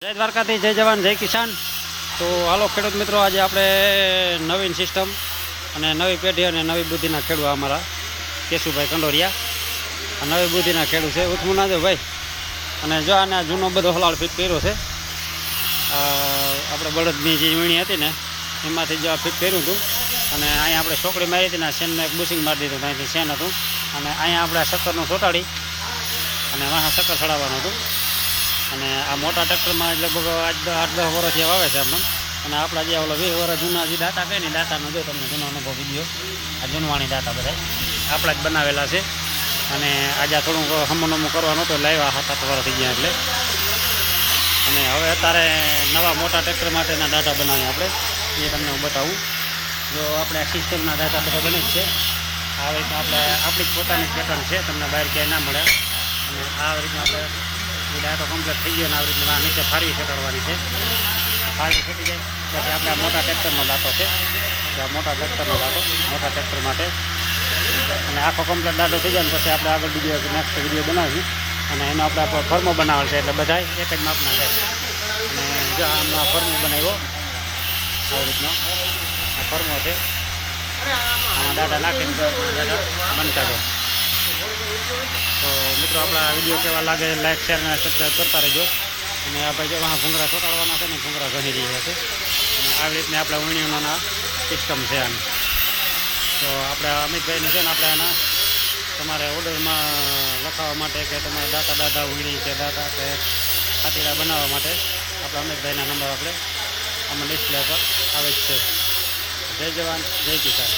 જય દ્વારકાથી, જય જવાન, જય કિસાન. તો હાલો ખેડૂત મિત્રો, આજે આપણે નવીન સિસ્ટમ અને નવી પેઢી અને નવી બુદ્ધિના ખેડૂત અમારા કેશુભાઈ કંડોરિયા આ નવી બુદ્ધિના ખેડૂત છે. ઉથમું ના દો ભાઈ. અને જો આને જૂનો બધો હલાળ ફિટ કર્યો છે. આપણે બળદની જે વીણી હતી ને એમાંથી જો આ ફિટ કર્યું હતું. અને અહીંયા આપણે છોકરી મારી હતી ને શેનમાં એક બુશિંગ મારી દીધું, અહીંથી શેન હતું. અને અહીંયા આપણે શક્કરનું ચોટાડી અને વાહ શક્કર ચડાવવાનું હતું. અને આ મોટા ટ્રેક્ટરમાં લગભગ 8-10 વર્ષથી વાવે છે એમને. અને આપણા જે ઓલો 20 વર્ષ જૂના જે દાતા કહે ને, દાતાનો જો તમને જૂનો અનુભવ વિડીયો, આ જૂનવાણી દાતા બધા આપણા જ બનાવેલા છે. અને આજે થોડુંક હમું કરવાનું હતું, લાવ્યા 7-8 વર્ષ થઈ ગયા એટલે. અને હવે અત્યારે નવા મોટા ટ્રેક્ટર માટેના દાતા બનાવીએ આપણે, એ તમને હું બતાવું. જો આપણે આ સિસ્ટમના દાતા બધા બને જ છે. આ રીતના આપણે આપણી જ પોતાની પેટર્ન છે, તમને બહાર ક્યાંય ના મળે. અને આ રીતના આપણે દાંતો કમ્પ્લીટ થઈ ગયો. અને આવી રીતના નીચે ફારી ફેટાડવાની છે. ફારી ફેટી જાય પછી આપણે આ મોટા ટ્રેક્ટરનો દાંતો છે. આ મોટા ટ્રેક્ટરનો દાંતો મોટા ટ્રેક્ટર માટે. અને આખો કમ્પ્લીટ દાંતો થઈ જાય ને પછી આપણે આગળ બીજો નેક્સ્ટ વિડીયો બનાવીશું. અને એનો આપણે ફર્મો બનાવેલ છે, એટલે બધા એક જ માપના જાય. અને જો આમાં ફર્મો બનાવ્યો આવી રીતનો આ ફર્મો છે. આમાં દાંતા નાખીને દાંતા બનતા જાય. તો મિત્રો, આપણા વિડીયો કેવા લાગે લાઈક, શેર અને સબસ્ક્રાઈબ કરતા રહેજો. અને આ ભાઈ જો વાહ ભૂંગળા ચોંટાડવાના છે ને, ભૂંગળા ઘણી રહ્યા છે. અને આવી રીતના આપણા વીણીઓના સિસ્ટમ છે આની. તો આપણે અમિતભાઈને છે ને, આપણે આના તમારે ઓર્ડરમાં લખાવવા માટે કે તમારે દાતા વીણી કે દાતા કે ખાતીડા બનાવવા માટે આપણા અમિતભાઈના નંબર આપણે આમાં ડિસ્પ્લે પર આવે જ છે. જય જવાન, જય કિસાન.